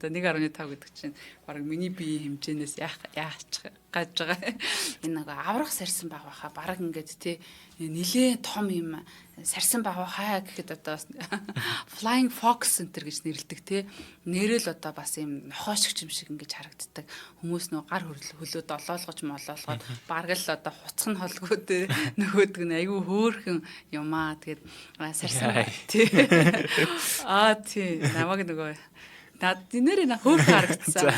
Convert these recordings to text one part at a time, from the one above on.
Одоо 1.5 гэдэг чинь бараг миний биеийн хэмжээнээс яач гаж байгаа. Энэ нэг аврах сарсан баг байхаа бараг ингээд тий нилээ том юм сарсан баг байхаа гэхэд одоо flying fox center гэж нэрлэдэг тий нэрэл одоо бас юм нохоошигч юм шиг ингэж харагддаг. Хүмүүс нөө гар хөлөөд олоолгож молоолгоод бараг л одоо хуцхан холгоо тий нөгөөдөг нь айгүй хөөхөн юмаа тэгээд сарсан тий тий намайг нөгөө нэрээ на хөөх харагдсан.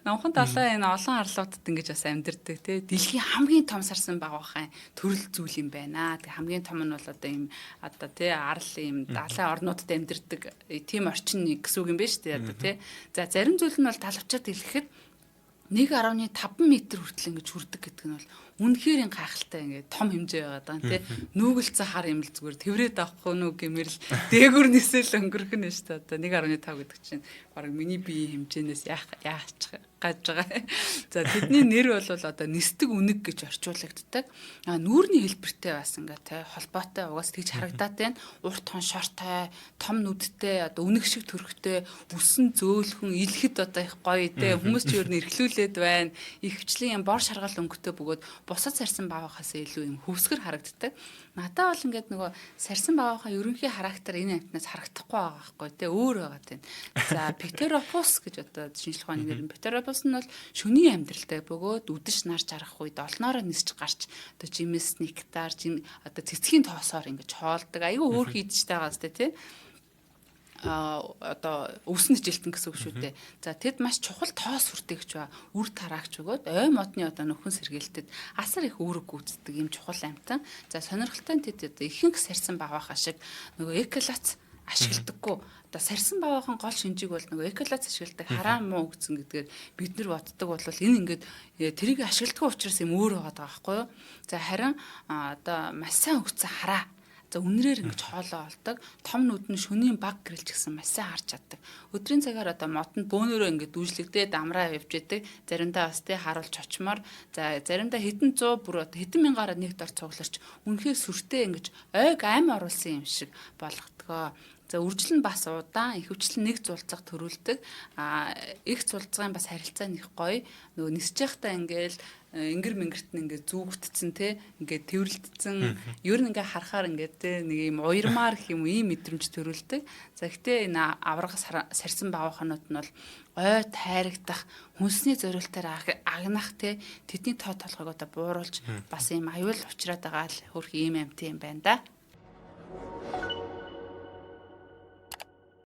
Номхон талаа энэ олон арлуудад ингэж бас амьдэрдэг тий. Дэлхийн хамгийн том сарсан баг байхаа төрөл зүйл юм байна. Тэг хамгийн том нь бол одоо ийм одоо тий арал ийм далайн орнуудад амьдэрдэг тийм орчин гэсэн үг юм байна шүү дээ одоо тий. За зарим зүйл нь бол талавчаад хэлэхэд 1.5 м хүртэл ингэж хүрдэг гэдэг нь бол үнэхээр гайхалтай ингээд том хэмжээ байгаа даа тий. Нүүгэлцэн хар юм л зүгээр тэврээд авахгүй нүг гэмэрл дээгүр нисэл өнгөрөх нь шүү дээ. Одоо 1.5 гэдэг чинь бараг миний биеийн хэмжээнээс яач гаж байгаа. За тэдний нэр бол одоо нисдэг үнэг гэж орчуулагддаг. Нүүрний хэлбэртэй бас ингээд тий холбоотой угаас тэгж харагдаад байна. Урт хон шортой, том нүдтэй, одоо үнэг шиг төрхтэй, үсэн зөөлхөн, илгэд одоо их гоё тий. Хүмүүс ч өөр нь эрхлүүлээд байна. Ихвчлэн юм бор шаргал өнгөтэй бөгөөд бусад сарсан баавахаас илүү юм хөвсгөр харагддаг. Надад бол ингээд нөгөө сарсан баавахаа ерөнхий характер энэ амтнаас харагдахгүй байгаа байхгүй тий өөр байгаа тийм. За Pteropus гэж одоо шинжлэх ухааны нэр нь Pteropus нь бол шөнийн амьдралтай бөгөөд үдэш нарж арах үед олноороо нисч гарч одоо жимс нектар одоо цэцгийн тоосоор ингэж хоолдог. Айгүй өөр хийдэж байгаас тий. Одоо өвсөн жилтэн гэсэн үг шүү дээ. За тэд маш чухал тоос хүртээгч ба үр тараагч өгөөд ой модны одоо нөхөн сэргээлтэд асар их үүрэг гүйцэтгэдэг юм чухал амтан. За сонирхолтой нь тэд одоо ихэнх сарсан баавахаа шиг нөгөө эколац ашигладаггүй. Одоо сарсан баавахын гол шинжиг бол нөгөө эколац ашигладаг хараа муу гэсэн гэдгээр бид нар боддог бол энэ ингээд тэрийг ашигладаггүй учраас юм өөр байгаа байхгүй юу. За харин одоо маш сайн өгцөн хараа. За үнрээр ингэж хоолоо олдог. Том нүд нь шөнийн баг гэрэлж гисэн маш сайн харж чаддаг. Өдрийн цагаар одоо модонд бөөнөрөө ингэж дүүжлэгдээд амраа явж идэг. Заримдаа бас тий харуулж очмоор. За заримдаа хэдэн 100 бүр хэдэн мянгаараа нэг дор цугларч үнэхээр сүртэй ингэж ойг ам оруулсан юм шиг болгодгоо. За үржил нь бас удаан, ихэвчлэн нэг зулцаг төрүүлдэг. Их зулцгын бас харилцаа нэх гоё. Нөгөө нисэж явахдаа ингээл ингэр мэнгэрт нь ингээ зүгтцэн те ингээ тэрвэрлдсэн ер нь ингээ харахаар ингээ те нэг юм уярмаар гэх юм ийм мэдрэмж төрүүлдэг. За гэтээ энэ аврагас сарсан баавахнууд нь бол ой тайрагдах хүнсний зориултаар агнах те тэдний тоо толгойг одоо бууруулж бас ийм аюул учраад байгаа л хөрх ийм амт юм байна да.